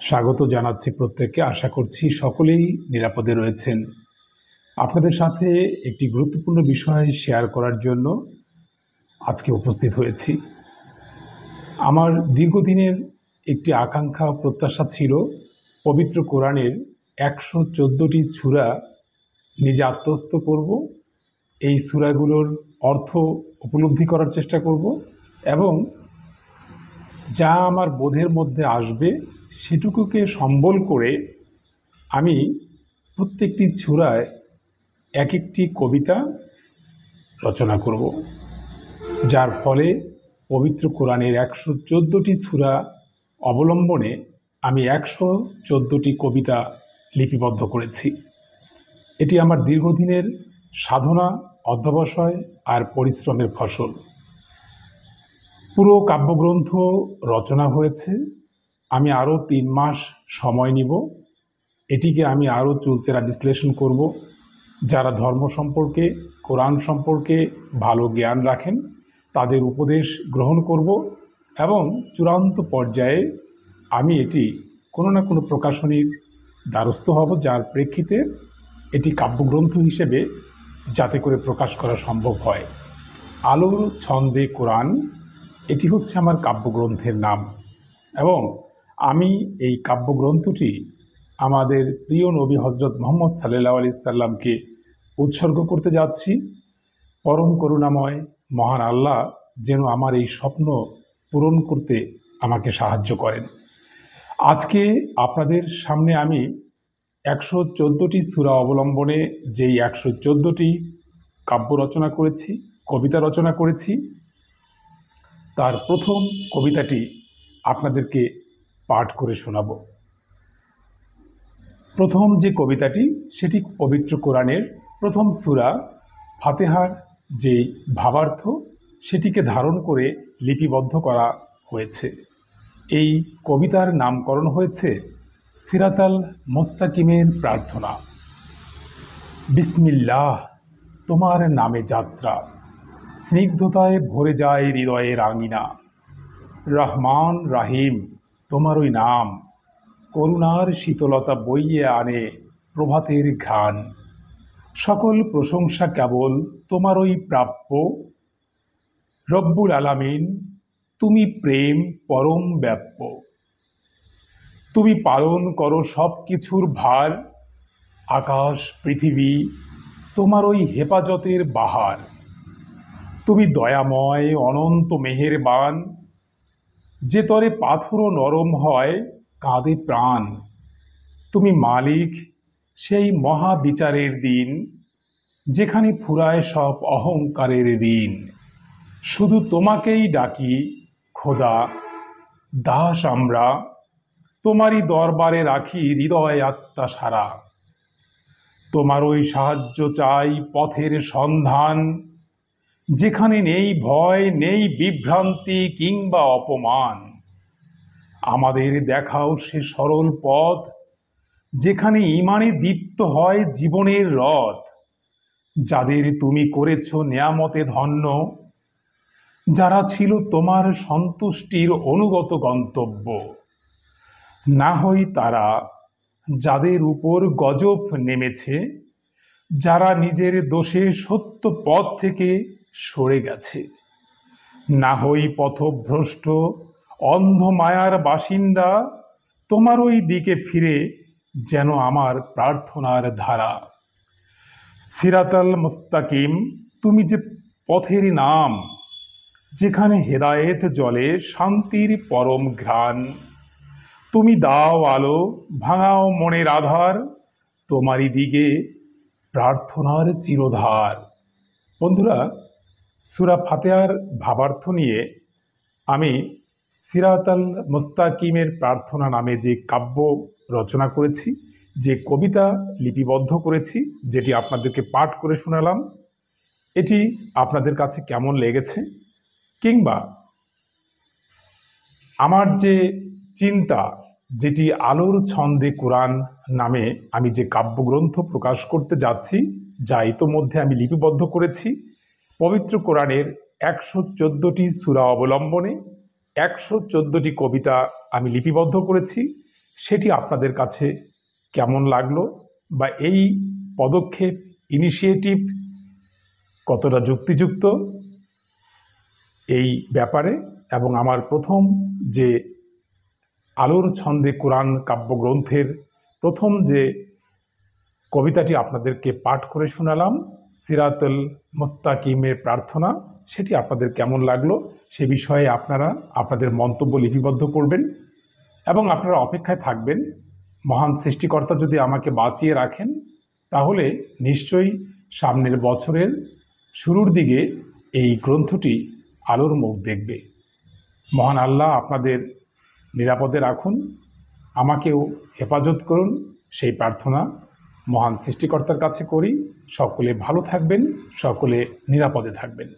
স্বাগত জানাচ্ছি প্রত্যেককে। আশা করছি সকলেই নিরাপদে রয়েছেন। আপনাদের সাথে একটি গুরুত্বপূর্ণ বিষয় শেয়ার করার জন্য আজকে উপস্থিত হয়েছি। আমার দীর্ঘদিনের একটি আকাঙ্ক্ষা ও প্রত্যাশা ছিল পবিত্র কোরআনের ১১৪টি সূরা নিজে আত্মস্থ করব, এই সূরাগুলোর অর্থ উপলব্ধি করার চেষ্টা করব এবং যা আমার বোধের মধ্যে আসবে সেটুকুকে সম্বল করে আমি প্রত্যেকটি সূরায় এক একটি কবিতা রচনা করব, যার ফলে পবিত্র কোরআনের ১১৪টি সূরা অবলম্বনে আমি ১১৪টি কবিতা লিপিবদ্ধ করেছি। এটি আমার দীর্ঘদিনের সাধনা, অধ্যবসায় আর পরিশ্রমের ফসল। পুরো কাব্যগ্রন্থ রচনা হয়েছে। আমি আরও ৩ মাস সময় নিব। এটিকে আমি আরও চুলচেরা বিশ্লেষণ করব। যারা ধর্ম সম্পর্কে, কোরআন সম্পর্কে ভালো জ্ঞান রাখেন তাদের উপদেশ গ্রহণ করব এবং চূড়ান্ত পর্যায়ে আমি এটি কোনো না কোনো প্রকাশনীর দ্বারস্থ হব, যার প্রেক্ষিতে এটি কাব্যগ্রন্থ হিসেবে যাতে করে প্রকাশ করা সম্ভব হয়। আলোর ছন্দে কোরআন, এটি হচ্ছে আমার কাব্যগ্রন্থের নাম এবং আমি এই কাব্যগ্রন্থটি আমাদের প্রিয় নবী হজরত মুহাম্মদ সাল্লাল্লাহু আলাইহি সাল্লামকে উৎসর্গ করতে যাচ্ছি। পরম করুণাময় মহান আল্লাহ যেন আমার এই স্বপ্ন পূরণ করতে আমাকে সাহায্য করেন। আজকে আপনাদের সামনে আমি ১১৪টি সূরা অবলম্বনে যেই ১১৪টি কাব্য রচনা করেছি, কবিতা রচনা করেছি, তার প্রথম কবিতাটি আপনাদেরকে পাঠ করে শোনাব। প্রথম যে কবিতাটি সেটি পবিত্র কোরআনের প্রথম সূরা ফাতিহার যে ভাবার্থ সেটিকে ধারণ করে লিপিবদ্ধ করা হয়েছে। এই কবিতার নামকরণ হয়েছে সিরাতাল মুস্তাকিমের প্রার্থনা। বিসমিল্লাহ, তোমার নামে যাত্রা, স্নিগ্ধতায় ভরে যায় হৃদয়ের আঙিনা। রহমান রাহিম তোমারই নাম, করুণার শীতলতা বইয়ে আনে প্রভাতের ঘ্রাণ। সকল প্রশংসা কেবল তোমারই প্রাপ্য, রব্বুল আলামিন তুমি প্রেম পরম ব্যাপ্য। তুমি পালন করো সব কিছুর ভার, আকাশ পৃথিবী তোমারই হেফাজতের বাহার। তুমি দয়াময় অনন্ত মেহেরবান, যে তরে পাথরও নরম হয় কাঁদে প্রাণ। তুমি মালিক সেই মহাবিচারের দিন, যেখানে ফুরায় সব অহংকারের ঋণ। শুধু তোমাকেই ডাকি খোদা, দাস আমরা, তোমারই দরবারে রাখি হৃদয় আত্মা সারা। তোমারই সাহায্য চাই পথের সন্ধান, যেখানে নেই ভয়, নেই বিভ্রান্তি কিংবা অপমান। আমাদের দেখাও সে সরল পথ, যেখানে ঈমানে দীপ্ত হয় জীবনের রথ। যাদের তুমি করেছ নেয়ামতে ধন্য, যারা ছিল তোমার সন্তুষ্টির অনুগত গন্তব্য। না হই তারা যাদের উপর গজব নেমেছে, যারা নিজের দোষে সত্য পথ থেকে সরে গেছে। না হই পথভ্রষ্ট অন্ধ মায়ার বাসিন্দা, তোমার ওই দিকে ফিরে যেন আমার প্রার্থনার ধারা। সিরাতাল মুস্তাকিম তুমি যে পথের নাম, যেখানে হেদায়েত জ্বলে শান্তির পরম ঘ্রাণ। তুমি দাও আলো, ভাঙাও মনের আধার, তোমারই দিকে প্রার্থনার চিরধার। বন্ধুরা, সূরা ফাতিহার ভাবার্থ নিয়ে আমি সিরাতাল মুস্তাকিমের প্রার্থনা নামে যে কাব্য রচনা করেছি, যে কবিতা লিপিবদ্ধ করেছি, যেটি আপনাদেরকে পাঠ করে শোনালাম, এটি আপনাদের কাছে কেমন লেগেছে, কিংবা আমার যে চিন্তা, যেটি আলোর ছন্দে কোরআন নামে আমি যে কাব্যগ্রন্থ প্রকাশ করতে যাচ্ছি, যা ইতোমধ্যে আমি লিপিবদ্ধ করেছি, পবিত্র কোরআনের ১১৪টি সূরা অবলম্বনে ১১৪টি কবিতা আমি লিপিবদ্ধ করেছি, সেটি আপনাদের কাছে কেমন লাগলো, বা এই পদক্ষেপ, ইনিশিয়েটিভ কতটা যুক্তিযুক্ত এই ব্যাপারে, এবং আমার প্রথম যে আলোর ছন্দে কোরআন কাব্যগ্রন্থের প্রথম যে কবিতাটি আপনাদেরকে পাঠ করে শোনালাম, সিরাতুল মুস্তাকিমের প্রার্থনা, সেটি আপনাদের কেমন লাগলো সে বিষয়ে আপনারা আপনাদের মন্তব্য লিপিবদ্ধ করবেন এবং আপনারা অপেক্ষায় থাকবেন। মহান সৃষ্টিকর্তা যদি আমাকে বাঁচিয়ে রাখেন তাহলে নিশ্চয়ই সামনের বছরের শুরুর দিকে এই গ্রন্থটি আলোর মুখ দেখবে। মহান আল্লাহ আপনাদের নিরাপদে রাখুন, আমাকেও হেফাজত করুন, সেই প্রার্থনা মহান সৃষ্টিকর্তার কাছে করি। সকলে ভালো থাকবেন, সকলে নিরাপদে থাকবেন।